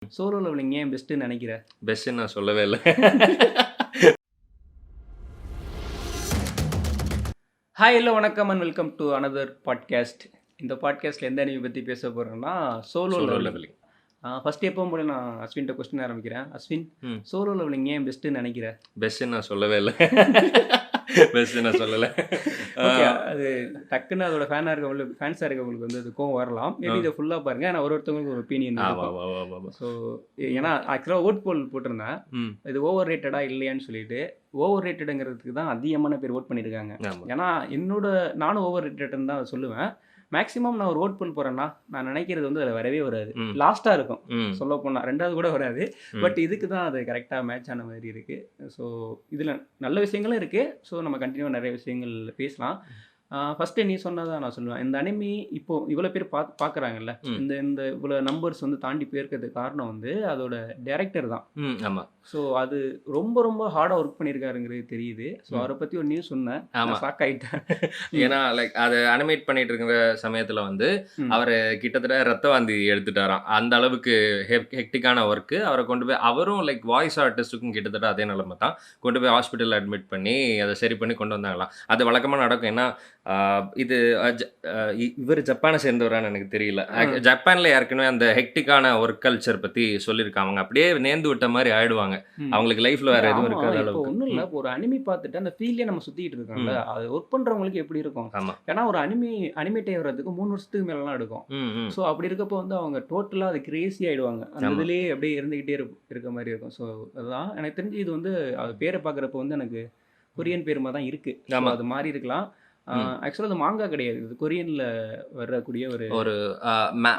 Solo levelling ஏன் பெஸ்ட்டுன்னு நினைக்கிற? பெஸ்ட்டுன்னு நான் சொல்லவே இல்ல. ஹாய் ஹலோ வணக்கம் and welcome to another podcast. இந்த பாட்காஸ்ட்டில் எந்த அனிமி பற்றி பேச போகிறோம்னா solo solo leveling. Leveling. First எப்பவும் போல நான் அஸ்வின்ட்ட கொஸ்டின் ஆரம்பிக்கிறேன். அஸ்வின், ம். சோலோ லெவலிங் ஏன் பெஸ்ட்டுன்னு நினைக்கிற? பெஸ்ட்டுன்னு நான் சொல்லவே இல்ல. பெஸ்ட்டு நான் சொல்லல. ஓகே, அது டக்குன்னு அதோட ஃபேன்ஸாக இருக்கவங்களுக்கு வந்து அது கோவம் வரலாம். மேபி இதை ஃபுல்லாக பாருங்க. ஆனால் ஒருத்தவங்களுக்கு ஒரு ஒப்பீனியன் ஆமா, இருக்கும். ஆமா, ஆமா, ஆமா. ஸோ ஏன்னா ஆக்சுவலாக ஓட் போல் போட்டிருந்தேன். ம். இது ஓவர் ரேட்டடா இல்லையான்னு சொல்லிட்டு. ஓவர் ரேட்டடுங்கிறதுக்கு தான் அதிகமான பேர் ஓட் பண்ணியிருக்காங்க. ஆமா. ஏன்னா நானும் ஓவர் ரேட்டட்னு தான் சொல்லுவேன். மேக்ஸிமம் நான் ஒரு ஓட் போல் போகிறேன்னா நான் நினைக்கிறது வந்து அதில் வரவே வராது. ம். லாஸ்ட்டாக இருக்கும் ம். சொல்ல போனால், ரெண்டாவது கூட வராது. ம். பட் இதுக்கு தான் அது கரெக்டாக மேட்ச் ஆன மாதிரி இருக்குது. ஸோ இதில் நல்ல விஷயங்களும் இருக்குது. ஸோ நம்ம கண்டினியூவாக நிறைய விஷயங்கள் பேசலாம். ஃபஸ்ட்டு நீ சொன்னதான் நான் சொல்லுவேன். இந்த அனிமி இப்போது இவ்வளோ பேர் பார்க்குறாங்கல்ல, ம். இந்த இந்த இவ்வளோ நம்பர்ஸ் வந்து தாண்டி போயிருக்கிறதுக்கு காரணம் வந்து அதோட டைரக்டர் தான். ம். ஆமா. ஸோ அது ரொம்ப ரொம்ப ஹார்டாக ஒர்க் பண்ணியிருக்காருங்கிறது தெரியுது. ஸோ அவரை பற்றி ஒரு நியூஸ் சொன்னேன். ஆமா. நான் ஷாக் ஆகிட்டேன். ஏன்னா லைக் அதை அனிமேட் பண்ணிட்டு இருக்கிற சமயத்தில் வந்து அவர் கிட்டத்தட்ட ரத்த வாந்தி எடுத்துட்டாராம். அந்த அளவுக்கு ஹெக்டிக்கான ஒர்க்கு. அவரை கொண்டு போய் அவரும் லைக் வாய்ஸ் ஆர்டிஸ்ட்டுக்கும் கிட்டத்தட்ட அதே நிலைமை தான். கொண்டு போய் ஹாஸ்பிட்டலில் அட்மிட் பண்ணி அதை சரி பண்ணி கொண்டு வந்தாங்களாம். அது வழக்கமாக நடக்கும். ஏன்னா இது இவர் ஜப்பானை சேர்ந்தவரான்னு எனக்கு தெரியல. ஜப்பானில் ஏற்கனவே அந்த ஹெக்டிக்கான ஒர்க் கல்ச்சர் பற்றி சொல்லியிருக்காங்க. அப்படியே நேர்ந்து விட்ட மாதிரி ஆயிடுவாங்க. அவங்களுக்கு லைஃப்ல வேற எதுவும் இருக்காத இப்போ அளவுக்கு. ஒன்றும் இல்லை, ஒரு அனிமி பார்த்துட்டு அந்த ஃபீல்டே நம்ம சுற்றிட்டு இருக்கோம்ல, அது ஒர்க் பண்ணுறவங்களுக்கு எப்படி இருக்கும்? ஆமா. ஏன்னா ஒரு அனிமேட்டே வர்றதுக்கு 3 வருஷத்துக்கு மேலாம் எடுக்கும். ம். ம். ஸோ அப்படி இருக்கப்போ வந்து அவங்க டோட்டலாக அது கிரேசி ஆகிடுவாங்க. அந்த ஆமா. இதுலேயே அப்படியே இருந்துக்கிட்டே இருக்க மாதிரி இருக்கும். ஸோ அதுதான் எனக்கு தெரிஞ்சு. இது வந்து அது பேரை பார்க்குறப்ப வந்து எனக்கு கொரியன் பேருமா தான் இருக்குது. ஆமா. அது மாறி இருக்கலாம். ஆக்சுவலாக அது மாங்கா கிடையாது. இது கொரியனில் வரக்கூடிய ஒரு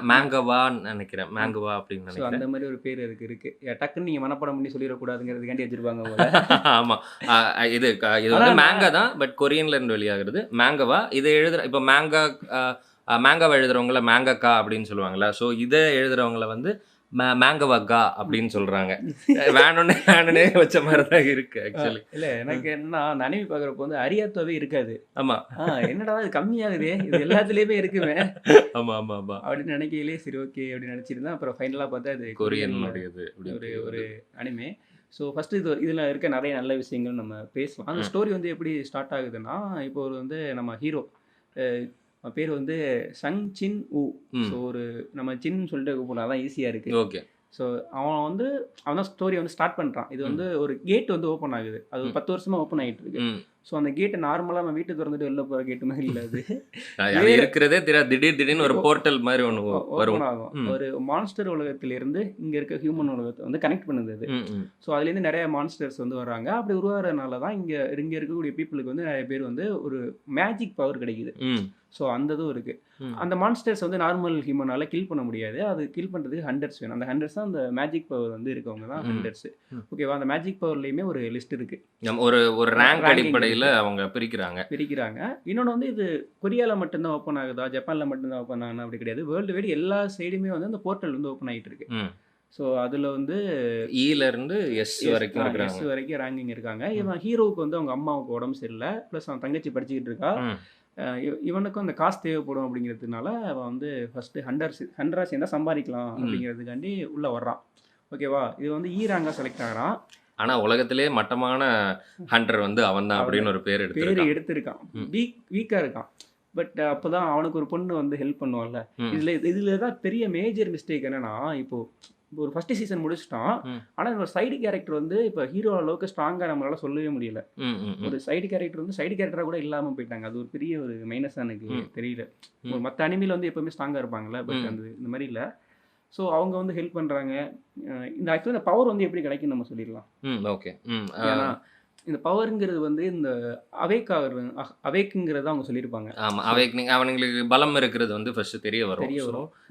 மேங்கவான்னு நினைக்கிறேன். மேங்கவா அப்படின்னு ஸோ நினைக்கிறேன். அந்த மாதிரி ஒரு பேர் அதுக்கு இருக்குது. டக்குன்னு நீங்கள் மனப்பாடம் பண்ணி சொல்லிடக்கூடாதுங்கிறதுக்காண்டி வச்சுருப்பாங்க போல. ஆமா. இது வந்து மேங்கா தான். பட் கொரியன்ல இருந்து வெளியாகிறது மேங்கவா. இதை எழுதுற இப்போ மேங்காவை எழுதுறவங்கள மேங்கக்கா அப்படின்னு சொல்லுவாங்கல்ல. ஸோ இதை எழுதுறவங்கள வந்து மேங்கவக்கா அப்படின்னு சொல்றாங்க. வேணும்னே வச்ச மாதிரி தான் இருக்கு ஆக்சுவலி. இல்லை, எனக்கு என்னன்னா அந்த அனிமி பார்க்குறப்போ வந்து அரியாத்தாவே இருக்காது. ஆமா. என்னடா இது கம்மியாகுதே, இது எல்லாத்துலேயுமே இருக்குமே ஆமா, ஆமா, ஆமா. அப்படின்னு நினைக்கையிலே சரி ஓகே அப்படின்னு நினச்சிருந்தேன். அப்புறம் ஃபைனலாக பார்த்தா அது கொரியனுடையது ஒரு அனிமே. ஸோ ஃபஸ்ட்டு இதில் இருக்க நிறைய நல்ல விஷயங்கள் நம்ம பேசலாம். அந்த ஸ்டோரி வந்து எப்படி ஸ்டார்ட் ஆகுதுன்னா, இப்போ ஒரு வந்து நம்ம ஹீரோ பேர் வந்து சங் சின் ஊ. ஸோ ஒரு நம்ம சின்னு சொல்லிட்டு போனால் தான் ஈஸியாக இருக்குது. ஓகே. ஸோ அவன் தான் ஸ்டோரி வந்து ஸ்டார்ட் பண்ணுறான். இது வந்து ஒரு கேட் வந்து ஓப்பன் ஆகுது. அது ஒரு 10 வருஷமாக ஓப்பன் ஆகிட்டு இருக்கு. ஸோ அந்த கேட்டை நார்மலாக நம்ம வீட்டு திறந்துட்டு வெளில போகிற கேட்டு மாதிரி இல்லை. அது இருக்கிறதே தெரியாது. திடீர்னு ஒரு போர்ட்டல் மாதிரி ஒன்று ஓப்பன் ஆகும். ஒரு மான்ஸ்டர் உலகத்திலிருந்து இங்கே இருக்க ஹியூமன் உலகத்தை வந்து கனெக்ட் பண்ணுது அது. ஸோ அதுலேருந்து நிறைய மான்ஸ்டர்ஸ் வந்து வராங்க. அப்படி உருவாகிறதுனால தான் இங்கே இருக்கக்கூடிய பீப்புளுக்கு வந்து நிறைய பேர் வந்து ஒரு மேஜிக் பவர் கிடைக்குது. ஸோ அந்த இதுவும் இருக்குது. அந்த மான்ஸ்டர்ஸ் வந்து நார்மல் ஹியூமனால் கில் பண்ண முடியாது. அது கில் பண்ணுறதுக்கு ஹண்டர்ஸ் வேணும். அந்த ஹண்டர்ஸ் தான் அந்த மேஜிக் பவர் வந்து இருக்கவங்க தான் ஹண்டர்ஸ். ஓகேவா? அந்த மேஜிக் பவர்லேயுமே ஒரு லிஸ்ட் இருக்குது. ஒரு ரேங்க் அடிப்படையில் அவங்க பிரிக்கிறாங்க. இன்னொன்று வந்து இது கொரியாவில் மட்டும்தான் ஓப்பன் ஆகுதா, ஜப்பானில் மட்டும்தான் ஓப்பன் ஆகுனா அப்படி கிடையாது. வேர்ல்டு வைடு எல்லா சைடுமே வந்து அந்த போர்ட்டல் வந்து ஓப்பன் ஆகிட்டு இருக்கு. ஸோ அதில் வந்து இருந்து எஸ் வரைக்கும் ரேங்கிங் இருக்காங்க. இவன் ஹீரோவுக்கு வந்து அவங்க அம்மாவுக்கு உடம்பு சரியில்லை, ப்ளஸ் அவன் தங்கச்சி படிச்சுக்கிட்டு இருக்கா. இவனுக்கும் அந்த காசு தேவைப்படும் அப்படிங்கிறதுனால அவன் வந்து ஃபஸ்ட்டு ஹண்ட்ரா சேர்ந்தா சம்பாதிக்கலாம் அப்படிங்கிறதுக்காண்டி உள்ளே வர்றான். ஓகேவா? இது வந்து ரேங்காக செலக்ட் ஆகிறான். ஆனால் உலகத்திலே மட்டமான ஹண்டர் வந்து அவன் தான் அப்படின்னு ஒரு பேர் எடுத்திருக்கான். வீக்காக இருக்கான். பட் அப்போ தான் அவனுக்கு ஒரு பொண்ணு வந்து ஹெல்ப் பண்ணுவான்ல. இதில் தான் பெரிய மேஜர் மிஸ்டேக் என்னன்னா, இப்போது ஒரு ஃபஸ்ட்டு சீசன் முடிச்சிட்டான். ஆனால் ஒரு சைடு கேரக்டர் வந்து இப்போ ஹீரோ அளவுக்கு ஸ்ட்ராங்காக நம்மளால சொல்லவே முடியல. ஒரு சைடு கேரக்டர் வந்து சைடு கேரக்டராக கூட இல்லாமல் போயிட்டாங்க. அது ஒரு பெரிய ஒரு மைனஸாக எனக்கு தெரியல. ஒரு மற்ற அனிமியில் வந்து எப்போவுமே ஸ்ட்ராங்காக இருப்பாங்கல்ல, பட் இந்த மாதிரி இல்லை. ஸோ அவங்க வந்து ஹெல்ப் பண்ணுறாங்க. இந்த ஆக்சுவலாக இந்த பவர் வந்து எப்படி கிடைக்குன்னு நம்ம சொல்லிடலாம். ஓகே. ஏன்னா இந்த பவருங்கிறது வந்து இந்த அவேக்குங்கிறத அவங்க சொல்லியிருப்பாங்க. ஆமாம், அவேக்னிங். அவனுங்களுக்கு பலம் இருக்கிறது வந்து ஃபர்ஸ்ட் தெரிய வரும்.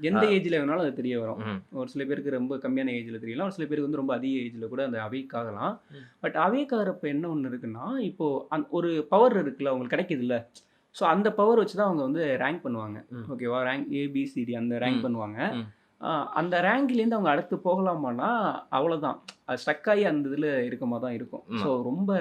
எந்த ஏஜில் வேணாலும் அது தெரிய வரும். ஒரு சில பேருக்கு ரொம்ப கம்மியான ஏஜில் தெரியலாம், ஒரு சில பேருக்கு வந்து ரொம்ப அதிக ஏஜில் கூட அந்த அவேக் ஆகலாம். பட் அவேக் ஆகிறப்ப என்ன ஒன்று இருக்குன்னா, இப்போது ஒரு பவர் இருக்குல்ல அவங்களுக்கு கிடைக்குதுல்ல. ஸோ அந்த பவர் வச்சு தான் அவங்க வந்து ரேங்க் பண்ணுவாங்க. ஓகேவா? ரேங்க் ஏபிசிடி அந்த ரேங்க் பண்ணுவாங்க. அந்த ரேங்க்லேருந்து அவங்க அடுத்து போகலாமான்னா அவ்வளோதான். அது ஸ்டக் ஆகி அந்த இதில் இருக்க மாதிரி தான் இருக்கும். ஸோ ரொம்ப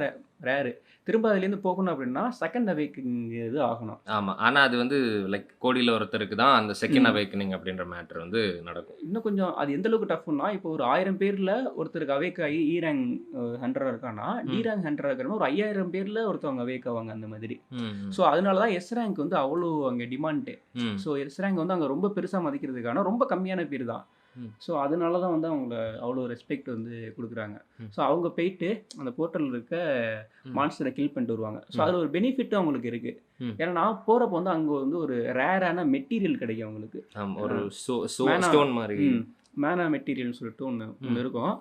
ரேரு. திரும்ப அதுலேருந்து போகணும் அப்படின்னா செகண்ட் அவேக்கிங் இது ஆகணும். ஆமா. ஆனா அது வந்து லைக் கோடியில ஒருத்தருக்கு தான் அந்த செகண்ட் அவேக்கனிங் அப்படின்ற மேட்டர் வந்து நடக்கும். இன்னும் கொஞ்சம் அது எந்த அளவுக்கு டஃப்னா, இப்போ ஒரு 1000 பேர்ல ஒருத்தருக்கு அவேக் ஆகி இ ரேங்க் 100 இருக்கான்னா, டி ரேங்க் 100 இருக்கிறவங்க ஒரு 5000 பேர்ல ஒருத்தவங்க அவேக் ஆவாங்க அந்த மாதிரி. ஸோ அதனால தான் எஸ் ரேங்க் வந்து அவ்வளோ அங்கே டிமாண்டே. ஸோ எஸ் ரேங்க் வந்து அங்கே ரொம்ப பெருசாக மதிக்கிறதுக்கான ரொம்ப கம்மியான பேர் தான். ஸோ அதனால தான் வந்து அவங்கள அவ்வளோ ரெஸ்பெக்ட் வந்து கொடுக்குறாங்க. ஸோ அவங்க போயிட்டு அந்த போர்ட்டலில் இருக்க மான்ஸ்டரை கில் பண்ணிட்டு வருவாங்க. ஸோ அதில் ஒரு பெனிஃபிட்டும் அவங்களுக்கு இருக்குது. ஏன்னா நான் போகிறப்போ வந்து அங்கே வந்து ஒரு ரேரான மெட்டீரியல் கிடைக்கும் அவங்களுக்கு. ஒரு ஸ்டோன் மாதிரி மேனா மெட்டீரியல்னு சொல்லிட்டு ஒன்று இருக்கும்.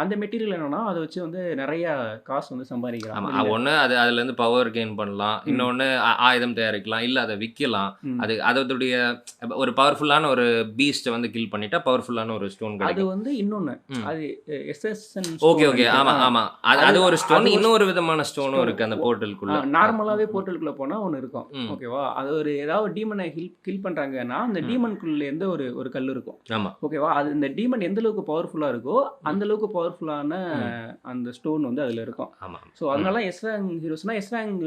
அந்த மெட்டீரியல் என்னன்னா அதை வச்சு வந்து நிறைய காசு வந்து சம்பாதிக்கலாம். ஒன்று அது அதுலேருந்து பவர் கெயின் பண்ணலாம், இன்னொன்று ஆயுதம் தயாரிக்கலாம், இல்லை அதை விற்கலாம். அது அதோடைய ஒரு பவர்ஃபுல்லான ஒரு பீஸ்ட்டை வந்து கில் பண்ணிட்டா பவர்ஃபுல்லான ஒரு ஸ்டோன் கிடைக்கும். அது வந்து இன்னொன்று அது எஸ்எஸ்என். ஓகே ஓகே ஆமாம் ஆமாம், அது ஒரு ஸ்டோன். இன்னொரு விதமான ஸ்டோனும் இருக்குது அந்த போர்ட்டலுக்குள்ள. நார்மலாகவே போர்ட்டலுக்குள்ளே போனால் ஒன்று இருக்கும். ஓகேவா, அது ஒரு ஏதாவது டீமனை கில் பண்ணுறாங்கன்னா அந்த டீமனுக்குள்ளேருந்து ஒரு கல் இருக்கும். ஆமாம் ஓகேவா, அது இந்த டீமன் எந்த அளவுக்கு பவர்ஃபுல்லாக இருக்கோ அந்த அளவுக்கு பவர்ஃபுல்லான அந்த ஸ்டோன் வந்து அதில் இருக்கும். ஸோ அதனால எஸ் ரேங்க் ஹீரோஸ்னா எஸ் ரேங்க்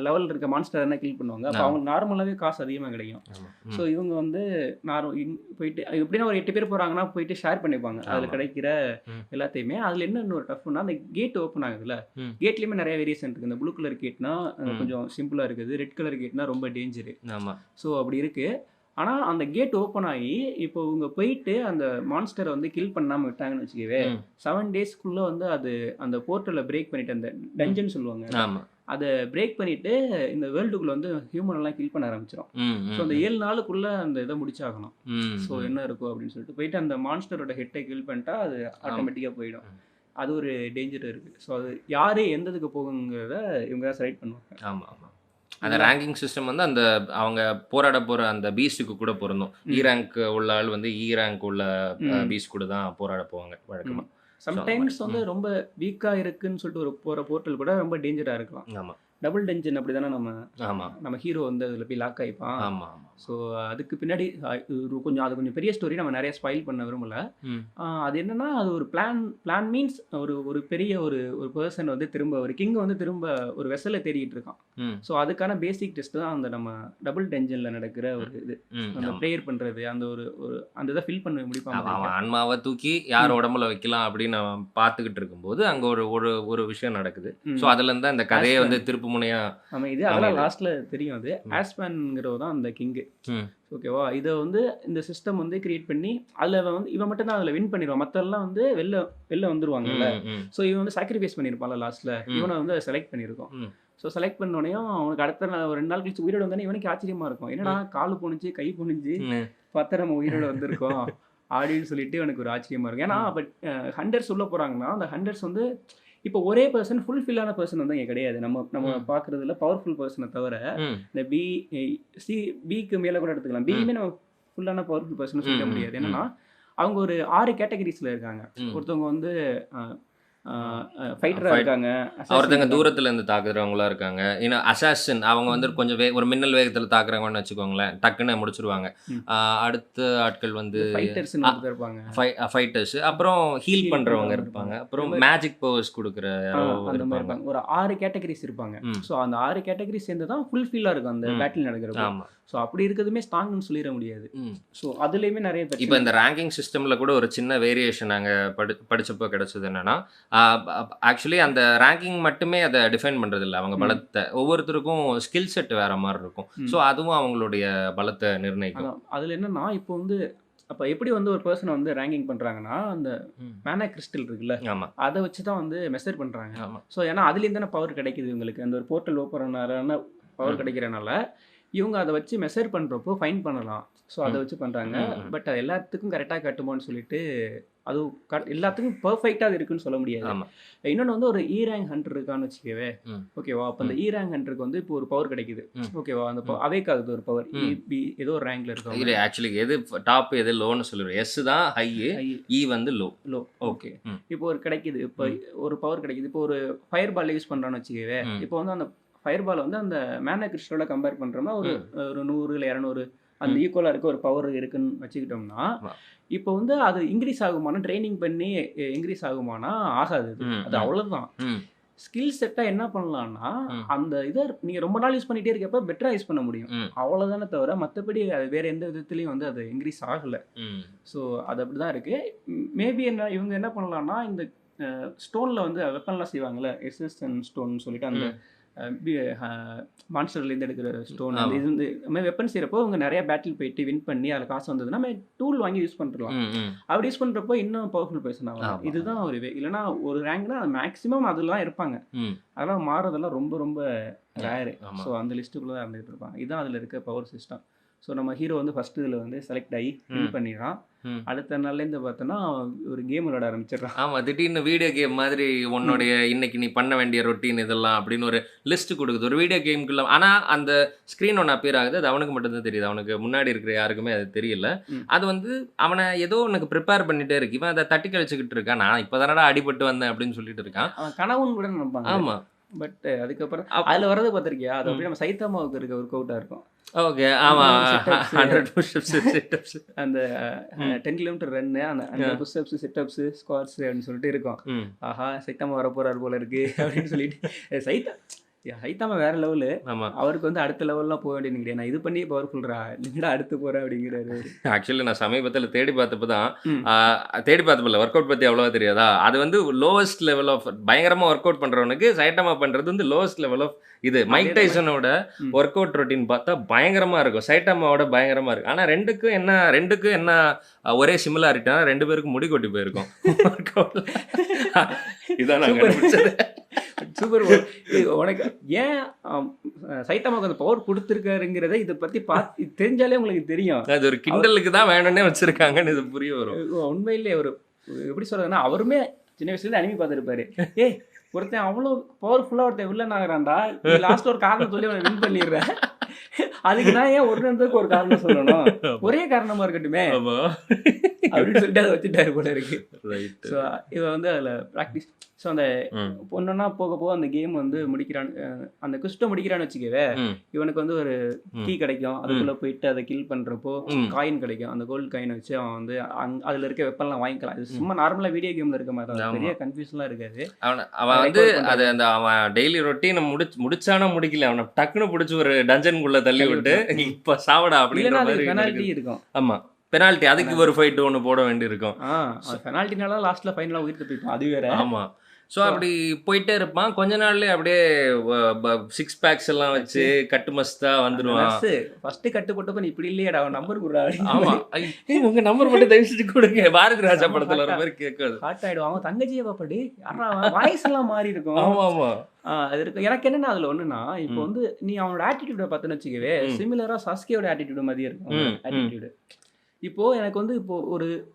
லெவலில் இருக்க மான்ஸ்டர் என்ன கில் பண்ணுவாங்க. அப்போ அவங்க நார்மலாகவே காசு அதிகமாக கிடைக்கும். ஸோ இவங்க வந்து போயிட்டு எப்படின்னா ஒரு 8 பேர் போகிறாங்கன்னா போயிட்டு ஷேர் பண்ணிப்பாங்க அதில் கிடைக்கிற எல்லாத்தையுமே. அதில் என்ன இன்னொரு டஃப்னா அந்த கேட் ஓப்பன் ஆகுதுல்ல, கேட்லேயுமே நிறைய வேரியேஷன் இருக்குது. இந்த ப்ளூ கலர் கேட்னா கொஞ்சம் சிம்பிளாக இருக்குது, ரெட் கலர் கேட்னா ரொம்ப டேஞ்சரு. ஸோ அப்படி இருக்குது. ஆனால் அந்த கேட் ஓப்பன் ஆகி இப்போ இவங்க போயிட்டு அந்த மான்ஸ்டரை வந்து கில் பண்ணாமல் விட்டாங்கன்னு வச்சுக்கவே 7 டேஸ்க்குள்ளே வந்து அது அந்த போர்ட்டலை பிரேக் பண்ணிட்டு அந்த டஞ்சன் சொல்லுவாங்க அதை பிரேக் பண்ணிட்டு இந்த வேர்ல்டுக்குள்ள வந்து ஹியூமன் எல்லாம் கில் பண்ண ஆரம்பிச்சிடும். ஸோ அந்த 7 நாளுக்குள்ள அந்த இதை முடிச்சாகணும். ஸோ என்ன இருக்கும் அப்படின்னு சொல்லிட்டு போயிட்டு அந்த மான்ஸ்டரோட ஹெட்டை கில் பண்ணிட்டா அது ஆட்டோமேட்டிக்காக போயிடும். அது ஒரு டேஞ்சர் இருக்குது. ஸோ அது யார் எந்த இதுக்கு போகுங்கிறத இவங்க தான் செலக்ட் பண்ணுவாங்க. ஆமாம் ஆமாம், அந்த ரேங்கிங் சிஸ்டம் வந்து அந்த அவங்க போராட போகிற அந்த பீஸ்டுக்கு கூட பொருந்தும். இ ரேங்க் உள்ள ஆள் வந்து இ ரேங்க் உள்ள பீஸ் கூட தான் போராட போவாங்க வழக்கமாக. சம்டைம்ஸ் வந்து ரொம்ப வீக்காக இருக்குன்னு சொல்லிட்டு ஒரு போகிற போர்ட்டல் கூட ரொம்ப டேஞ்சராக இருக்கலாம். ஆமாம், டபுள் டென்ஷன் அப்படி தானே நம்ம ஹீரோ வந்து அதில் போய் லாக் ஆகிப்பான். ஆமாம் ஆமாம். ஸோ அதுக்கு பின்னாடி அது கொஞ்சம் பெரிய ஸ்டோரி, நம்ம நிறைய ஸ்பாயில் பண்ண விரும்பல. அது என்னன்னா அது ஒரு பிளான் மீன்ஸ் ஒரு பெரிய ஒரு பர்சன் வந்து திரும்ப ஒரு கிங் வந்து திரும்ப ஒரு வெசலை தேடிட்டு இருக்கான். ஸோ அதுக்கான பேசிக் டெஸ்ட் தான் அந்த நம்ம டபுள் டென்ஷனில் நடக்கிற ஒரு இது. அந்த ப்ரேயர் பண்ணுறது அந்த ஒரு அந்த இதை ஃபில் பண்ண முடிப்பாங்க. அவன் ஆன்மாவை தூக்கி யார் உடம்புல வைக்கலாம் அப்படின்னு அவன் பார்த்துக்கிட்டு இருக்கும்போது அங்கே ஒரு விஷயம் நடக்குது. ஸோ அதுலேருந்து தான் இந்த கதையை வந்து திருப்பு முனையா இது அதெல்லாம் லாஸ்ட்ல தெரியும். அது ஆஸ்பேன்ங்கிறவ தான் அந்த கிங்கு. ஓகேவா, இதை வந்து இந்த சிஸ்டம் வந்து கிரியேட் பண்ணி அதில் வந்து இவன் மட்டும் தான் அதில் வின் பண்ணிடுவான், மற்றெல்லாம் வந்து வெளில வந்துருவாங்கல்ல. ஸோ இவன் வந்து சாக்ரிஃபைஸ் பண்ணியிருப்பான்ல லாஸ்ட்ல, இவனை வந்து செலக்ட் பண்ணியிருக்கோம். ஸோ செலக்ட் பண்ணோடனையும் அவனுக்கு அடுத்த ஒரு 2 நாள் கழிச்சு உயிரோட வந்தானே இவனுக்கு ஆச்சரியமா இருக்கும். என்னடா காலு போணுச்சு கை போணுச்சு பார்த்தா நம்ம உயிரோட வந்திருக்கோம் அப்படின்னு சொல்லிட்டு எனக்கு ஒரு ஆச்சரியமா இருக்கும். ஏன்னா பட் ஹண்டர்ஸ் உள்ள போறாங்கன்னா அந்த ஹண்டர்ஸ் வந்து இப்போ ஒரே பர்சன் ஃபுல்ஃபில்லான பர்சன் வந்து இங்கே கிடையாது. நம்ம பார்க்குறதுல பவர்ஃபுல் பர்சனை தவிர இந்த பிக்கு மேலே கூட எடுத்துக்கலாம். பியுமே நம்ம ஃபுல்லான பவர்ஃபுல் பர்சன் சொல்ல முடியாது. என்னன்னா அவங்க ஒரு 6 கேட்டகரிஸில் இருக்காங்க. ஒருத்தவங்க வந்து ஃபைட்டராக இருக்காங்க, ஒருத்தங்க தூரத்துல இருந்து தாக்குறவங்களா இருக்காங்க, இன்னும் அசாசின் அவங்க வந்து கொஞ்சம் ஒரு மின்னல் வேகத்தில் தாக்குறவங்கன்னு வச்சுக்கோங்களேன், டக்குன்னு முடிச்சிருவாங்க. அடுத்த ஆட்கள் வந்து ஃபைட்டர்ஸ், அப்புறம் ஹீல் பண்றவங்க இருப்பாங்க, அப்புறம் மேஜிக் பவர்ஸ் கொடுக்குற ஒரு 6 கேட்டகரிஸ் இருப்பாங்க. ஸோ அந்த 6 கேட்டகரி சேர்ந்து தான் ஃபுல்ஃபில்லாக இருக்கும் அந்த பேட்டில் நடக்கிறப்ப. ஸோ அப்படி இருக்கிறதுமே ஸ்ட்ராங்னு சொல்லிட முடியாது. ஸோ அதுலேயுமே நிறைய இப்போ இந்த ரேங்கிங் சிஸ்டமில் கூட ஒரு சின்ன வேரியேஷன் நாங்கள் படித்தப்போ கிடைச்சது என்னன்னா, ஆக்சுவலி அந்த ரேங்கிங் மட்டுமே அதை டிஃபைன் பண்ணுறது இல்லை, அவங்க பலத்தை ஒவ்வொருத்தருக்கும் ஸ்கில் செட் வேற மாதிரி இருக்கும். ஸோ அதுவும் அவங்களுடைய பலத்தை நிர்ணயிக்கும். அதில் என்னன்னா இப்போ வந்து அப்போ எப்படி வந்து ஒரு பர்சனை வந்து ரேங்கிங் பண்ணுறாங்கன்னா அந்த மேனா கிறிஸ்டல் இருக்குல்ல, அதை வச்சு தான் வந்து மெஷர் பண்ணுறாங்க. ஸோ ஏன்னா அதுலேருந்து தானே பவர் கிடைக்குது இவங்களுக்கு, அந்த ஒரு போர்ட்டல் ஓப்பன் பவர் கிடைக்கிறனால இவங்க அதை வச்சு மெஷர் பண்ணுறப்போ ஃபைன் பண்ணலாம். ஸோ அதை வச்சு பண்ணுறாங்க. பட் அது எல்லாத்துக்கும் கரெக்டாக கட்டுமோன்னு சொல்லிட்டு அது எல்லாத்துக்கும் பர்ஃபெக்டாக அது இருக்குன்னு சொல்ல முடியாது. இன்னொன்று வந்து ஒரு இ ரேங்க் ஹண்டர் இருக்கான்னு வச்சுக்கவே, ஓகேவா, அப்போ அந்த இ ரேங்க் ஹண்டருக்கு வந்து இப்போ ஒரு பவர் கிடைக்குது, ஓகேவா, அந்த அவேக் ஆகுது ஒரு பவர், ஏதோ ஒரு ரேங்க்ல இருக்கும். இல்லை ஆக்சுவலி எது டாப் எது லோன்னு சொல்லிடுவோம். எஸ் தான் ஹை, இ வந்து லோ. ஓகே, இப்போ ஒரு கிடைக்குது, இப்போ ஒரு பவர் கிடைக்குது. இப்போ ஒரு ஃபயர் பால் யூஸ் பண்ணுறான்னு வச்சுக்கவே, இப்போ வந்து அந்த ஃபயர் பால் வந்து அந்த மேனா கிறிஸ்டலோட கம்பேர் பண்ணுறோம்னா ஒரு 100 இல்லை 200 அந்த ஈக்குவலாக இருக்க ஒரு பவர் இருக்குன்னு வச்சுக்கிட்டோம்னா, இப்போ வந்து அது இன்க்ரீஸ் ஆகுமானா, ட்ரெய்னிங் பண்ணி இன்க்ரீஸ் ஆகுமானா ஆகாது அது. அது அவ்வளோதான். ஸ்கில் செட்டா என்ன பண்ணலாம்னா, அந்த இத நீங்க ரொம்ப நாள் யூஸ் பண்ணிட்டே இருக்கப்ப பெட்டரா யூஸ் பண்ண முடியும். அவ்வளோதானே தவிர, மத்தபடி அது வேற எந்த விதத்திலயும் வந்து அது இன்க்ரீஸ் ஆகல. ஸோ அது அப்படிதான் இருக்கு. மேபி இவங்க என்ன பண்ணலாம்னா, இந்த ஸ்டோன்ல வந்து வெப்பன்லாம் செய்வாங்கல்ல, எஸ்எஸ்என் ஸ்டோன்னு சொல்லிட்டு அந்த மான்ஸ்டர்லேருந்து எடுக்கிற ஸ்டோன், அந்த இது வந்து நம்ம வெப்பன் செய்கிறப்போ அவங்க நிறைய பேட்டில் போயிட்டு வின் பண்ணி அதில் காசு வந்ததுன்னா நம்ம டூல் வாங்கி யூஸ் பண்ணிடலாம். அப்படி யூஸ் பண்ணுறப்போ இன்னும் பவர்ஃபுல் பர்சன் ஆகலாம். இதுதான் ஒரு இல்லைன்னா ஒரு ரேங்க்னா மேக்ஸிமம் அதெல்லாம் இருப்பாங்க. அதெல்லாம் மாறுறதெல்லாம் ரொம்ப ரொம்ப ரேரு. ஸோ அந்த லிஸ்ட்டுக்குள்ளே தான் இருந்துகிட்டு இருப்பாங்க. இதுதான் அதில் இருக்க பவர் சிஸ்டம். ஸோ நம்ம ஹீரோ வந்து ஃபர்ஸ்ட் இதில் வந்து செலக்ட் ஆகி வின் பண்ணிடுறான். அடுத்த நாள்லேருந்து பார்த்தோன்னா ஒரு கேம் விளையாட ஆரம்பிச்சிடுறான். ஆமாம், திடீர்னு வீடியோ கேம் மாதிரி உன்னுடைய இன்னைக்கு நீ பண்ண வேண்டிய ரொட்டீன் இதெல்லாம் அப்படின்னு ஒரு லிஸ்ட் கொடுக்குது ஒரு வீடியோ கேமுக்குள்ள. ஆனால் அந்த ஸ்க்ரீன் ஒன்று அப்பியர் ஆகுது, அது அவனுக்கு மட்டும்தான் தெரியுது, அவனுக்கு முன்னாடி இருக்கிற யாருக்குமே அது தெரியல. அது வந்து அவனை ஏதோ உனக்கு ப்ரிப்பேர் பண்ணிட்டே இருக்கு, இவன் அதை தட்டி கழிச்சுக்கிட்டு இருக்கான். நான் இப்போ தானடா அடிபட்டு வந்தேன் அப்படின்னு சொல்லிட்டு இருக்கான். அவன் கனவுன்னு கூட நினைப்பாங்க. ஆமாம், பட் அதுக்கப்புறம் அதில் வரது பார்த்துருக்கியா, அது அப்படியே நம்ம சைத்தாமாவுக்கு இருக்க ஒர்க் அவுட்டாக இருக்கும். ஓகே, ஆமாம், 100 புஷ்அப்ஸ் சிட்டப்ஸ், அந்த 10 கிலோமீட்டர் ரன்னு, அந்த புஷ்அப்ஸ் சிட்டப்ஸ் ஸ்குவாட்ஸ் அப்படின்னு சொல்லிட்டு இருக்கும். ஆஹா சைத்தாமா வர போறாரு போல இருக்கு அப்படின்னு சொல்லிட்டு சைத்தாமா வேற லெவலு. அவருக்கு வந்து அடுத்த லெவல்லாம் போக வேண்டியது கிடையாது. நான் இது பண்ணி பவர்ஃபுல்ரா இல்லைடா அடுத்து போறேன் அப்படிங்கிறாரு. ஆக்சுவலி நான் சமீபத்தில் தேடி பார்த்தப்ப தான் தேடி பார்த்தப்பல ஒர்க் அவுட் பற்றி அவ்வளோவா தெரியாதா, அது வந்து லோவஸ்ட் லெவல் ஆஃப் பயங்கரமாக ஒர்க் அவுட் பண்ணுறவனுக்கு சைட்டாமா பண்ணுறது வந்து லோவஸ்ட் லெவல் ஆஃப் இது. மைக் டைசனோட ஒர்க் அவுட் ரொட்டீன் பார்த்தா பயங்கரமாக இருக்கும், சைட்டாமாவோட பயங்கரமாக இருக்கும். ஆனால் ரெண்டுக்கும் என்ன ஒரே சிமிலாரிட்டினா 2 பேருக்கும் முடி கொட்டி போயிருக்கும் ஒர்க் அவுட். இதான் நான் கண்டுபிடிச்சது. சூப்பர். உனக்கு ஏன் சைத்தாமாவுக்கு அந்த பவர் கொடுத்துருக்காருங்கிறத இதை பற்றி தெரிஞ்சாலே உங்களுக்கு தெரியும். அது ஒரு கிண்டலுக்கு தான் வேணும்னே வச்சிருக்காங்கன்னு இது புரிய வரும். உண்மையிலே ஒரு எப்படி சொல்றதுன்னா, அவருமே சின்ன வயசுலேருந்து அனிமி பார்த்துருப்பாரு. ஒருத்தன் அவ்வளோ பவர்ஃபுல்லாக ஒருத்தன் வில்லன் ஆகிறான்டா, லாஸ்ட் ஒரு காரணம் சொல்லி அவனை வின் பண்ணிடுறேன். அதுக்கு நான் ஏன் ஒரு நேரத்துக்கு ஒரு காரணம் சொல்லணும், ஒரே காரணமா இருக்கட்டுமே அப்படின்னு சொல்லிட்டு அதை வச்சுட்டாரு போல இருக்கு. ஸோ இவன் வந்து அதில் ப்ராக்டிஸ். ஸோ அந்த ஒன்றுன்னா போக போக அந்த கேம் வந்து முடிக்கிறான்னு, அந்த குஸ்ட்டை முடிக்கிறான்னு வச்சுக்கவே, இவனுக்கு வந்து ஒரு கீ கிடைக்கும். அதுக்குள்ளே போயிட்டு அதை கில் பண்ணுறப்போ காயின் கிடைக்கும். அந்த கோல்டு காயினை வச்சு அவன் வந்து அதில் இருக்க வெப்பன்லாம் வாங்கிக்கலாம். இது சும்மா நார்மலாக வீடியோ கேமில் இருக்க மாதிரி தான், பெரிய கன்ஃபியூஷன்லாம் இருக்காது. அவன் வந்து அது அந்த அவன் டெய்லி ரொட்டீனை முடிச்சானா முடிக்கல, அவனை டக்குன்னு பிடிச்சி ஒரு டஞ்சனுக்குள்ளே தள்ளி விட்டு இப்போ சாவடா அப்படின்ற மாதிரி பெனால்ட்டி இருக்கும். ஆமாம், பெனால்ட்டி, அதுக்கு ஒரு ஃபைட் ஒன்று போட வேண்டி இருக்கும். பெனால்ட்டினால லாஸ்ட்டில் ஃபைனலாக உயிர்த்து போய்ப்பான், அது வேற. ஆமாம். ஸோ அப்படி போயிட்டே இருப்பான். கொஞ்ச நாள்லேயே அப்படியே 6 பேக்ஸ் எல்லாம் வச்சு கட்டு மஸ்தா வந்துடுவான். ஃபர்ஸ்ட் கட்டு போட்டப்ப நீ இப்படி இல்லையடா, நம்பர் கொடுறா. ஆமாம், உங்கள் நம்பர் மட்டும் தயவு செஞ்சு கொடுங்க, பாரதி ராஜா படத்தில் வர மாதிரி கேட்காது. ஹாட் ஆகிடும். அவங்க தங்கச்சியை பாப்பாடி வாய்ஸ் எல்லாம் மாறி இருக்கும். ஆமாம் ஆமாம், அது இருக்கு. எனக்கு என்னன்னா அதில் ஒன்றுனா, இப்போ வந்து நீ அவனோட ஆட்டிடியூடை பார்த்துன்னு வச்சுக்கவே, சிமிலராக சாஸ்கியோட ஆட்டிடியூடு மாதிரியே இருக்கும் ஆட்டிடியூடு. இப்போது எனக்கு வந்து இப்போ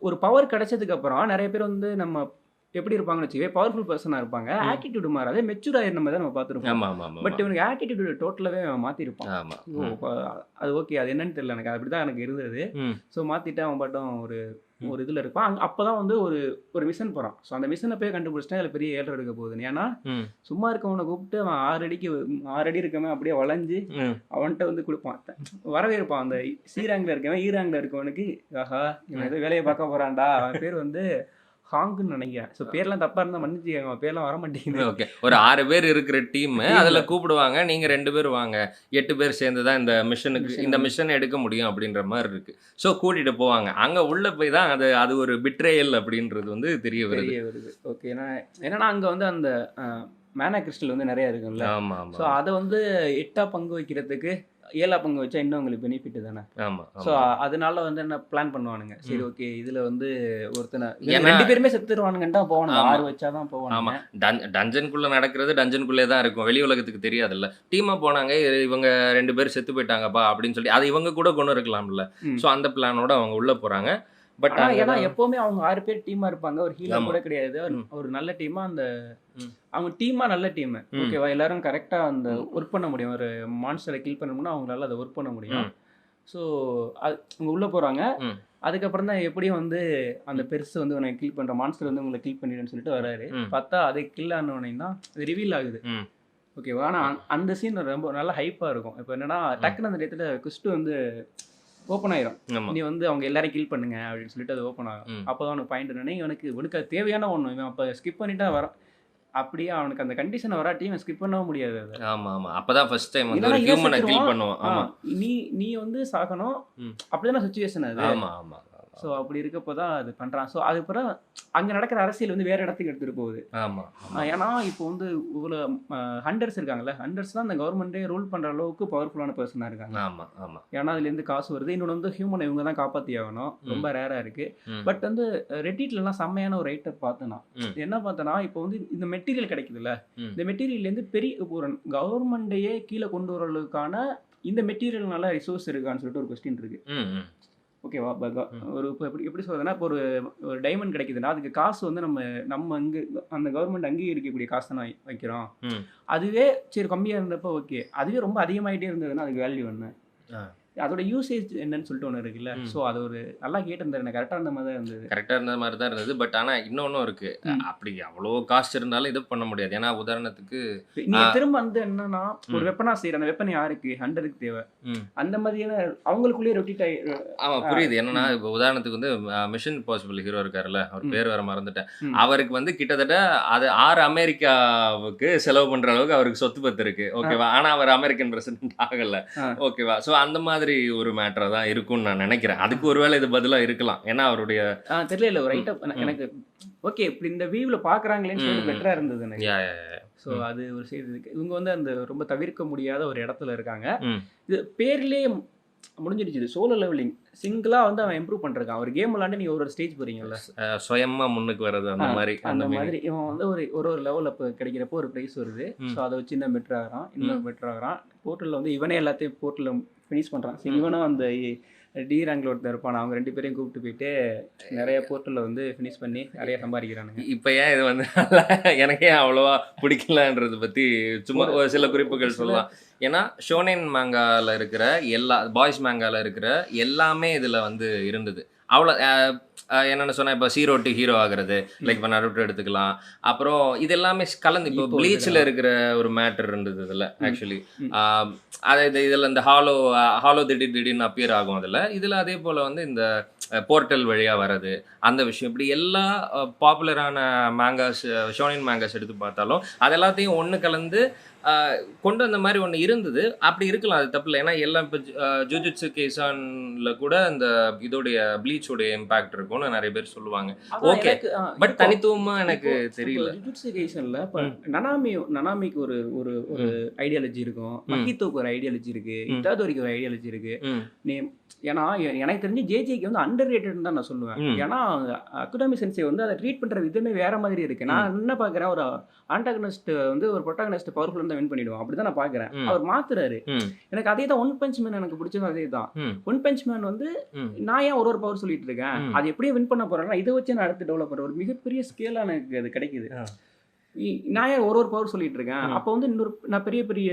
ஒரு பவர் கிடைச்சதுக்கு அப்புறம் நிறைய பேர் வந்து நம்ம எப்படி இருப்பாங்கன்னு வச்சுக்கவே, பவர்ஃபுல் பர்சனாக இருப்பாங்க, ஆட்டிடியூடு மாறாது, மெச்சூர் ஆகிற நம்ம தான் நம்ம பார்த்துருப்போம். பட் இவனுக்கு ஆட்டிடியூடு டோட்டலாகவே மாற்றிருப்பான். அது ஓகே, அது என்னன்னு தெரியல, எனக்கு அப்படி தான் எனக்கு இருந்தது. ஸோ மாற்றிட்டு அவன் பாட்டும் ஒரு இதில் இருப்பான். அப்போ தான் வந்து ஒரு மிஷன் போகிறான். ஸோ அந்த மிஷனை போய் கண்டுபிடிச்சிட்டா அதில் பெரிய ஏழரை எடுக்க போகுது. ஏன்னா சும்மா இருக்கவனை கூப்பிட்டு அவன் 6 அடி இருக்கவன் அப்படியே வளைஞ்சு அவன்கிட்ட வந்து கொடுப்பான், வரவே இருப்பான். அந்த சீராங்கில் இருக்கவன் ஈராங்கில் இருக்கவனுக்கு, ஆஹா இவன் ஏதோ வேலையை பார்க்க போகிறான்டா. அவன் பேர் வந்து ஹாங்குன்னு நினைக்கிறேன். ஸோ பேர்லாம் தப்பாக இருந்தால் மன்னிச்சுக்கோங்க, பேர்லாம் வர மாட்டேங்குது. ஓகே, ஒரு 6 பேர் இருக்கிற டீம், அதில் கூப்பிடுவாங்க, நீங்கள் 2 பேர் வாங்க, 8 பேர் சேர்ந்து தான் இந்த மிஷன் எடுக்க முடியும் அப்படின்ற மாதிரி இருக்குது. ஸோ கூட்டிகிட்டு போவாங்க. அங்கே உள்ளே போய் தான் அது ஒரு பிட்ரேயல் அப்படின்றது வந்து தெரிய வருது. ஓகே, ஏன்னா அங்கே வந்து அந்த மேனா கிறிஸ்டல் வந்து நிறையா இருக்குல்ல. ஸோ அதை வந்து 8ஆக பங்கு வைக்கிறதுக்கு 7ஆக பங்கு வச்சா இன்னும் உங்களுக்கு பெனிஃபிட் தானே. ஆமாம். ஸோ அதனால வந்து என்ன பிளான் பண்ணுவானுங்க, சரி ஓகே இதில் வந்து ஒருத்தனை 2 பேருமே செத்துருவானுங்கன்னு தான் போவானுங்க, 6 வச்சா தான் போவானுங்க. ஆமாம், டஞ்சனுக்குள்ளே நடக்கிறது டஞ்சனுக்குள்ளே தான் இருக்கும், வெளி உலகத்துக்கு தெரியாதுல்ல. டீமாக போனாங்க, இவங்க 2 பேர் செத்து போயிட்டாங்க அப்படின்னு சொல்லி அது இவங்க கூட கொண்டு இருக்கலாம்ல. ஸோ அந்த பிளானோட அவங்க உள்ளே போகிறாங்க. பட் ஏன்னா எப்பவுமே அவங்க 6 பேர் டீமா இருப்பாங்க, ஒரு ஹீலர் கூட கிடையாது. ஒரு நல்ல டீமா, அந்த அவங்க டீமா நல்ல டீம், ஓகேவா, எல்லாரும் கரெக்டா அந்த ஒர்க் பண்ண முடியும். ஒரு மான்ஸ்டரை கில் பண்ணணும்னா அவங்களால அதை ஒர்க் பண்ண முடியும். ஸோ அவங்க உள்ள போறாங்க. அதுக்கப்புறம் தான் எப்படியும் வந்து அந்த பெருசு வந்து உனக்கு கில் பண்ற மான்ஸ்டர் வந்து உங்களை கில் பண்ணிடுன்னு சொல்லிட்டு வராரு. பார்த்தா அதை கில் ஆனவனே தான் அது ரிவீல் ஆகுது, ஓகேவா. ஆனால் அந்த சீன் ரொம்ப நல்லா ஹைப்பா இருக்கும். இப்போ என்னன்னா டக்குன்னு அந்த இடத்துல குஸ்ட் வந்து ஓப்பன் ஆயிரும். ஆமா. நீ வந்து அவங்க எல்லாரையும் கில் பண்ணுங்க அப்படின்னு சொல்லிட்டு அது ஓப்பன் ஆகும். அப்போதான் அவனுக்கு பாயிண்ட் என்னன்னா இவனுக்கு அது தேவையான ஒன்று, இவன் அப்போ ஸ்கிப் பண்ணிட்டா வரான். அப்படியே அவனுக்கு அந்த கண்டிஷன் வராட்டி இவன் ஸ்கிப் பண்ணவும் முடியாது அதை. ஆமா ஆமா அப்பதான் ஃபர்ஸ்ட் டைம் வந்து இல்லைன்னா ஒரு இவன் ஹியூமனை கில் செத்துருவான். பண்ணுவான். ஆமா நீ நீ வந்து சாகணும். ம். அப்படிதான சுச்சுவேஷன் அது. ஆமா ஆமா ஸோ அப்படி இருக்கப்போ தான் அது பண்ணுறான். ஸோ அதுக்கப்புறம் அங்கே நடக்கிற அரசியல் வந்து வேறு இடத்துக்கு எடுத்துகிட்டு போகுது. ஆமா ஏன்னா இப்போ வந்து இவ்வளோ ஹண்டர்ஸ் இருக்காங்கல்ல, ஹண்டர்ஸ் தான் அந்த கவர்மெண்ட்டே ரூல் பண்ணுற அளவுக்கு பவர்ஃபுல்லான பர்சனாக இருக்காங்க. ஆமா ஆமா ஏன்னா அதுலேருந்து காசு வருது. இன்னொன்று வந்து ஹியூமனை இவங்க தான் காப்பாற்றி ஆகணும். ரொம்ப ரேராக இருக்குது. பட் வந்து ரெட்டிட்லலாம் செம்மையான ஒரு ரைட்டர் பார்த்தேன்னா, என்ன பார்த்தேன்னா இப்போ வந்து இந்த மெட்டீரியல் கிடைக்குதுல்ல, இந்த மெட்டீரியல்லேருந்து பெரிய ஒரு கவர்மெண்ட்டையே கீழே கொண்டு வரதுக்கான இந்த மெட்டீரியல்னால ரிசோர்ஸ் இருக்கான்னு சொல்லிட்டு ஒரு கொஸ்டின் இருக்கு. ஓகேவா? ஒரு இப்போ எப்படி சொல்றதுன்னா, இப்போ ஒரு டைமண்ட் கிடைக்குதுன்னா அதுக்கு காசு வந்து நம்ம இங்கே அந்த கவர்மெண்ட் அங்கீகரிக்கக்கூடிய காசு தானே வைக்கிறோம். அதுவே சரி கம்மியாக இருந்தப்போ ஓகே, அதுவே ரொம்ப அதிகமாகிட்டே இருந்ததுன்னா அதுக்கு வேல்யூ என்ன, அதோட யூசேஜ் என்னன்னு சொல்லிட்டு ஒன்று இருக்குல்ல. ஸோ அது ஒரு நல்லா கேட்டிருந்தாரு, எனக்கு கரெக்டாக இருந்த மாதிரி தான் இருந்தது. கரெக்டாக இருந்த மாதிரி தான் இருந்தது. பட் ஆனால் இன்னொன்றும் இருக்கு, அப்படி அவ்வளோ காஸ்ட் இருந்தாலும் இது பண்ண முடியாது. ஏன்னா உதாரணத்துக்கு நீ திரும்ப வந்து என்னன்னா ஒரு வெப்பனா செய்யற அந்த வெப்பன் யாருக்கு, ஹண்டருக்கு தேவை. அந்த மாதிரியான அவங்களுக்குள்ளேயே ரொட்டேட் ஆகி. ஆமா புரியுது. என்னன்னா இப்போ உதாரணத்துக்கு வந்து மிஷன் இம்பாசிபிள் ஹீரோ இருக்காருல்ல, அவர் பேர் வேற மறந்துட்டேன். அவருக்கு வந்து கிட்டத்தட்ட அது 6 அமெரிக்காவுக்கு செலவு பண்ற அளவுக்கு அவருக்கு சொத்து பத்து இருக்கு. ஓகேவா? ஆனா அவர் அமெரிக்கன் பிரசிடென்ட் ஆகல. ஓகேவா? ஸோ அந்த மாதிரி ஒரு மேட்டரா தான் இருக்கும்னு நான் நினைக்கிறேன். அதுக்கு ஒருவேளை இது பதிலா இருக்கலாம். ஏன்னா அவருடைய தெரியல ஒரு ரைட் அப் எனக்கு ஓகே இப்படி இந்த வியூவில் பார்க்குறாங்களேன்னு சொல்லி பெட்டராக இருந்தது எனக்கு. ஸோ அது ஒரு செய்தி இருக்கு. இவங்க வந்து அந்த ரொம்ப தவிர்க்க முடியாத ஒரு இடத்துல இருக்காங்க. இது பேர்லேயே முடிஞ்சிடுச்சு. சோலோ லெவலிங் சிங்கிளாக வந்து அவன் இம்ப்ரூவ் பண்ணிருக்கான். ஒரு கேம் விளாண்டு நீ ஒரு ஸ்டேஜ் போறீங்கல்ல, சுயமா முன்னுக்கு வர்றது அந்த மாதிரி இவன் வந்து ஒரு லெவல் அப்போ கிடைக்கிறப்போ ஒரு ப்ரைஸ் வருது. ஸோ அதை வச்சு இன்னும் பெட்டர் ஆகிறான், இன்னும் பெட்டர் ஆகிறான். போர்ட்டலில் வந்து இவனே எல்லாத்தையும் போர்ட்டலில் ஃபினிஷ் பண்ணுறான். சரி இவனும் அந்த டி ரேங்கில் ஒருத்தர் இருப்பான், அவங்க 2 பேரையும் கூப்பிட்டு போயிட்டு நிறைய போர்ட்டலில் வந்து ஃபினிஷ் பண்ணி நிறைய சம்பாதிக்கிறானுங்க. இப்போ ஏன் இது வந்து எனக்கே அவ்வளோவா பிடிக்கலன்றது பற்றி சும்மா ஒரு சில குறிப்புகள் சொல்லலாம். ஏன்னா ஷோனென் மேங்காவில் இருக்கிற எல்லா பாய்ஸ் மேங்காவில் இருக்கிற எல்லாமே இதில் வந்து இருந்தது. அவ்வளோ என்னென்னு சொன்னால் இப்போ 0 to ஹீரோ ஆகிறது, லைக் இப்போ நருட்டோ எடுத்துக்கலாம். அப்புறம் இது எல்லாமே கலந்து இப்போ ப்ளீச்சில் இருக்கிற ஒரு மேட்டர் இருந்தது இதில். ஆக்சுவலி அதாவது இதில் இந்த ஹாலோ திடீர்னு அப்பியர் ஆகும். இதில் அதே போல் வந்து இந்த போர்ட்டல் வழியாக வர்றது அந்த விஷயம், இப்படி எல்லா பாப்புலரான மேங்காஸ் ஷோனின் மேங்காஸ் எடுத்து பார்த்தாலும் அது எல்லாத்தையும் ஒன்று கலந்து கொண்டு வந்த மாதிரி ஒன்று இருந்தது. அப்படி இருக்கலாம், அது தப்பு இல்லை. ஏன்னா எல்லாம் இப்போ ஜுஜுட்சு கைசான்ல கூட இந்த இதோடைய ப்ளீச்சோடைய இம்பாக்ட் இருக்கும்னு நிறைய பேர் சொல்லுவாங்க. ஓகே, பட் தனித்துவமா எனக்கு தெரியல. ஜுஜுட்சு கைசான்ல இப்போ நனாமிக்கு ஒரு ஒரு ஐடியாலஜி இருக்கும், மஹித்தோக்கு ஒரு ஐடியாலஜி இருக்கு, இட்டாதோரிக்கு ஒரு ஐடியாலஜி இருக்கு. நீ ஏன்னா எனக்கு தெரிஞ்சு ஜேஜேக்கு வந்து அண்டர் ரேட்டட் தான் நான் சொல்லுவேன். ஏன்னா அக்குடாமி சென்சே வந்து அதை ட்ரீட் பண்ற விதமே வேற மாதிரி இருக்கு. நான் என்ன பாக்குறேன், ஒரு ஆன்டாகனிஸ்ட் வந்து ஒரு ப்ரோட்டாகனிஸ்ட் பவர்ஃபுல் தான் வின் பண்ணிடுவோம், அப்படிதான் நான் பாக்குறேன். அவர் மாத்துறாரு. எனக்கு அதே தான் ஒன் பஞ்ச் மேன் எனக்கு பிடிச்சது அதே தான். ஒன் பஞ்ச் மேன் வந்து நான் ஏன் ஒரு பவர் சொல்லிட்டு இருக்கேன், அது எப்படியே வின் பண்ண போறேன்னா இதை வச்சு நான் அடுத்து டெவலப் பண்ற ஒரு மிகப்பெரிய ஸ்கேலா எனக்கு அது கிடைக்குது. நான் ஏன் ஒரு பவர் சொல்லிட்டு இருக்கேன், அப்போ வந்து நான் பெரிய பெரிய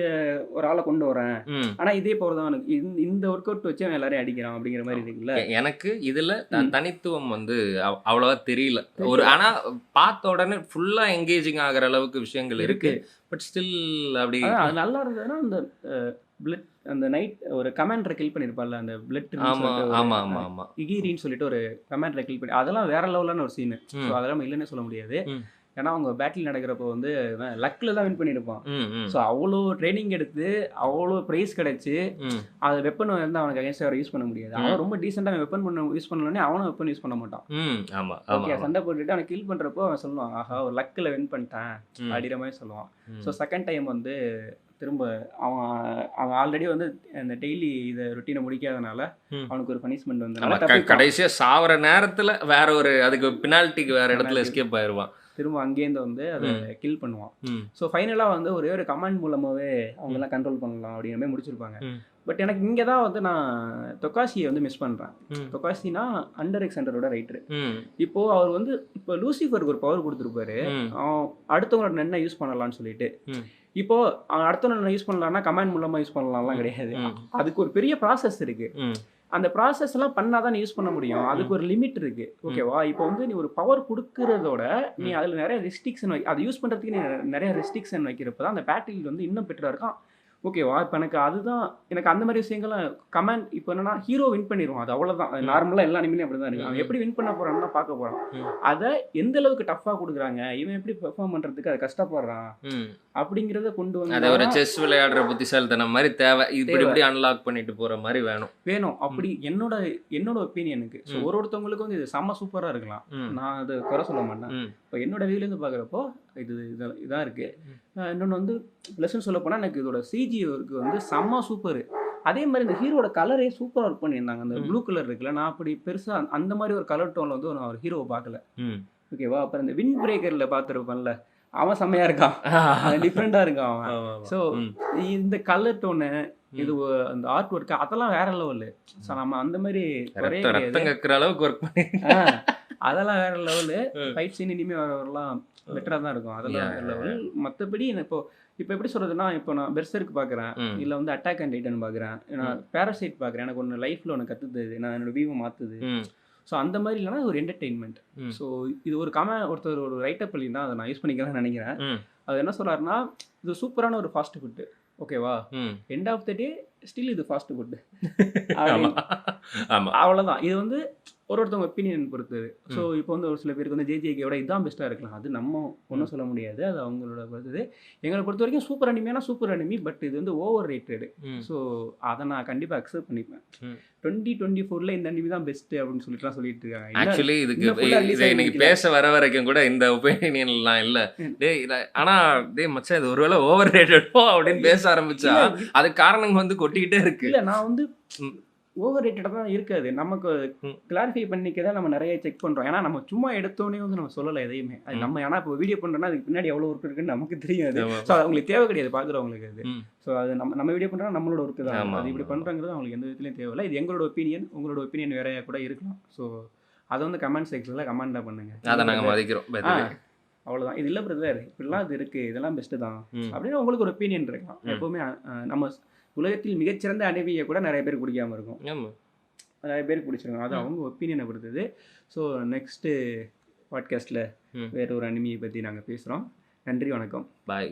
ஒரு ஆளை கொண்டு வரேன், ஆனா இதே பவர் தான் எனக்கு இந்த ஒர்க் அவுட் வச்சு அவன் எல்லாரையும் அடிக்கிறான் அப்படிங்கிற மாதிரி இருக்குல்ல. எனக்கு இதுல தனித்துவம் வந்து அவ்வளவா தெரியல. ஆனா பார்த்த உடனே ஃபுல்லா என்கேஜிங் ஆகிற அளவுக்கு விஷயங்கள் இருக்கு. பட் ஸ்டில் அப்படி அது நல்லா இருந்ததுன்னா அந்த பிளட் அந்த நைட் ஒரு கமாண்டரை கில் பண்ணிருப்பார்ல, அந்த பிளட் இகிரின்னு சொல்லிட்டு ஒரு கமாண்டரை கில் பண்ணி அதெல்லாம் வேற லெவலான ஒரு சீனு. ஸோ அதெல்லாம் இல்லைன்னு சொல்ல முடியாது. ஏன்னா அவங்க பேட்டில் நடக்கிறப்போ வந்து லக்கில் தான் வின் பண்ணியிருப்பான். ஸோ அவ்வளோ ட்ரைனிங் எடுத்து அவ்வளோ ப்ரைஸ் கிடைச்சி அது வெப்பன் வந்து அவனுக்கு அகேன்ஸ்டாக அவரை யூஸ் பண்ண முடியாது. அவன் ரொம்ப டீசெண்டாக வெப்பன் யூஸ் பண்ணலன்னே அவனும் வெப்பன் யூஸ் பண்ண மாட்டான். ஓகே, சண்டை போட்டுட்டு அவனை கில் பண்ணுறப்போ அவன் சொல்லுவான், ஆஹா ஒரு லக்கில் வின் பண்ணிட்டேன் அப்படிங்கிற மாதிரி சொல்லுவான். ஸோ செகண்ட் டைம் வந்து திரும்ப அவன் ஆல்ரெடி வந்து அந்த டெய்லி இதை ரொட்டீனை முடிக்காதனால அவனுக்கு ஒரு பனிஷ்மெண்ட் வந்து கடைசியாக சாவர நேரத்தில் வேற ஒரு அதுக்கு பெனால்ட்டிக்கு வேற இடத்துல எஸ்கேப் ஆயிடுவான். திரும்ப அங்கேருந்து வந்து அதை கில் பண்ணுவான். ஸோ ஃபைனலாக வந்து ஒரே ஒரு கமாண்ட் மூலமாகவே அவங்கெல்லாம் கண்ட்ரோல் பண்ணலாம் அப்படிங்கிற மாதிரி முடிச்சிருப்பாங்க. பட் எனக்கு இங்கே தான் வந்து நான் தொக்காசியை வந்து மிஸ் பண்ணுறேன். தொக்காசினா அண்டர் எக்ஸண்டரோட ரைட்டரு. இப்போது அவர் வந்து இப்போ லூசிஃபருக்கு ஒரு பவர் கொடுத்துருப்பாரு, அடுத்தவங்களோட என்ன யூஸ் பண்ணலாம்னு சொல்லிட்டு. இப்போ அடுத்தவங்க யூஸ் பண்ணலாம்னா கமாண்ட் மூலமாக யூஸ் பண்ணலாம்லாம் கிடையாது. அதுக்கு ஒரு பெரிய ப்ராசஸ் இருக்கு. அந்த ப்ராசஸ் எல்லாம் பண்ணாதான் நீ யூஸ் பண்ண முடியும். அதுக்கு ஒரு லிமிட் இருக்கு. ஓகேவா? இப்போ வந்து நீ ஒரு பவர் கொடுக்கறதோட நீ அதில் நிறைய ரெஸ்ட்ரிக்ஷன் அதை யூஸ் பண்ணுறதுக்கு நீ நிறைய ரெஸ்ட்ரிக்ஷன் வைக்கிறப்ப தான் அந்த பேட்டில் வந்து இன்னும் பெட்டராக இருக்கும். ஓகேவா? இப்ப எனக்கு அந்த மாரி விஷயங்கள்லாம் கமெண்ட் இப்ப என்னன்னா, ஹீரோ வின் பண்ணிருவான். அது அவ்வளவுதான். நார்மலா எல்லா அனிமேலயும் அப்படிதான் இருக்கு. அவன் எப்படி வின் பண்ண போறான்னு தான் பார்க்க போறான். அத எந்த அளவுக்கு டஃப்பா குடுக்குறாங்க, இவன் எப்படி பெர்ஃபார்ம் பண்றதுக்கு அது கஷ்டப்படுறான், அப்படிங்கிறத கொண்டு அத ஒரு வந்தா செஸ் விளையாடுற புத்திசாலித்தனம் மாரி தேவை. இப்படி தேவை. இப்படி அன்லாக் பண்ணிட்டு போற மாரி வேணும். வேணும். அப்படி என்னோட என்னோட ஒப்பீனியனுக்கு. ஸோ ஒருத்தவங்களுக்கு வந்து இது செம்ம சூப்பரா இருக்கலாம். நான் அத குறை சொல்ல மாட்டேன். இப்ப என்னோட வியூலேருந்து பார்க்குறப்போ இதான் இருக்கு. இன்னொன்னு வந்து லெசன் சொல்லப் போனா எனக்கு இதோட சிஜி ஒர்க் வந்து செம்ம சூப்பரு. அதே மாரி இந்த ஹீரோட கலரே சூப்பரா ஒர்க் பண்ணியிருந்தாங்க. அந்த ப்ளூ கலர் இருக்குல்ல, நான் அப்படி பெருசா அந்த மாரி ஒரு கலர் டோன்ல வந்து நான் ஒரு ஹீரோவ பார்க்கல. ஓகேவா? அப்புறம் இந்த விண்ட் பிரேக்கர்ல பார்த்துருப்பேன்ல, அவன் செம்மையா இருக்கான். டிஃப்ரெண்டா இருக்கான் அவன். ஸோ இந்த கலர் டோனு அந்த ஆர்ட் ஒர்க் அதெல்லாம் வேற லெவலு. ஸோ நம்ம அந்த மாதிரி குறைய கிடையாது. ரத்தம் கக்குற அளவுக்கு ஒர்க் பண்ணி அதெல்லாம் வேற லெவலு. ஃபைட் சீன் இனிமே வரலாம் பெட்டரா தான் இருக்கும். அதெல்லாம் வேற லெவல். மத்தபடி இப்போ எப்படி சொல்றதுன்னா, இப்போ நான் பெர்செர்க் பார்க்குறேன், இல்ல வந்து அட்டாக் அண்ட் டைட்டன் பார்க்குறேன், நான் பேராசைட் பார்க்குறேன். எனக்கு ஒன்று லைஃப்ல ஒன்று கத்துது, நான் என்னோட வியூவை மாத்துது. ஸோ அந்த மாதிரி இல்லைனா ஒரு என்டர்டெயின்மெண்ட். ஸோ இது ஒரு ஒருத்தர் ஒரு ரைட்டப் தான் அதை நான் யூஸ் பண்ணிக்கலாம்னு நினைக்கிறேன். அது என்ன சொல்றாருன்னா, இது சூப்பரான ஒரு ஃபாஸ்ட் ஃபுட்டு. ஓகேவா? End of the day still இது ஃபாஸ்ட் ஃபுட். அவ்வளோதான். இது வந்து ஒருத்தவங்க ஒப்பீனியன் பொறுத்தது. ஸோ இப்போ வந்து ஒரு சில பேருக்கு வந்து ஜேஜேகேவோட இதுதான் பெஸ்ட்டாக இருக்கலாம். அது நம்ம ஒன்றும் சொல்ல முடியாது. அது அவங்களோட பொறுத்தது. எங்களை பொறுத்த வரைக்கும் சூப்பர் அனிமினா சூப்பர் அனிமி. பட் இது வந்து ஓவர் ரேட்டடு. ஸோ அதை நான் கண்டிப்பாக அக்செப்ட் பண்ணிப்பேன். 2024ல இந்த அனிமி தான் பெஸ்ட் அப்படின்னு சொல்லிட்டு இருக்காங்க. ஆக்சுவலி இதுக்கு இன்னைக்கு பேச வர வரைக்கும் கூட இந்த ஒப்பீனியன்லாம் இல்ல. ஆனா மச்சான் இது ஒருவேளை ஓவர் ரேட்டடோ அப்படின்னு பேச ஆரம்பிச்சா அது காரணம் வந்து கொட்டிக்கிட்டே இருக்கு. இல்ல நான் வந்து ஓவர் ரேட்டடாக தான் இருக்காது. நமக்கு கிளாரிஃபை பண்ணிக்க தான் நம்ம நிறைய செக் பண்ணுறோம். ஏன்னா நம்ம சும்மா எடுத்தோடனே வந்து நம்ம சொல்லலை எதையுமே. அது நம்ம ஏன்னா இப்போ வீடியோ பண்ணுறோன்னா அதுக்கு பின்னாடி எவ்வளோ ஒர்க் இருக்குன்னு நமக்கு தெரியாது. ஸோ அது அவங்களுக்கு தேவை கிடையாது பார்க்குறவங்களுக்கு. அது ஸோ அது நம்ம வீடியோ பண்ணுறோம் நம்மளோட ஒர்க்கு தான். அது இப்படி பண்ணுறங்கிறது அவங்களுக்கு எந்த விதத்துலையும் தேவையில்லை. இது எங்களோட ஒப்பீனியன், உங்களோட ஒப்பீனியன் வேறையாக கூட இருக்கலாம். ஸோ அதை வந்து கமெண்ட் செக்ஷனில் கமெண்டாக பண்ணுங்க. அதை நாங்கள் மதிக்கிறோம். அவ்வளோதான். இது இல்லை பிரதர், இப்படிலாம் இது இருக்குது, இதெல்லாம் பெஸ்ட்டு தான் அப்படின்னு உங்களுக்கு ஒரு ஒப்பீனியன் இருக்கலாம். எப்போவுமே நம்ம உலகத்தில் மிகச்சிறந்த அனிமியை கூட நிறைய பேருக்கு பிடிக்காம இருக்கும். நிறைய பேருக்கு பிடிச்சிருக்கும். அது அவங்க ஒப்பீனியனை பொறுத்தது. ஸோ நெக்ஸ்ட்டு பாட்காஸ்ட்டில் வேற ஒரு அனிமியை பற்றி நாங்கள் பேசுகிறோம். நன்றி, வணக்கம், பாய்.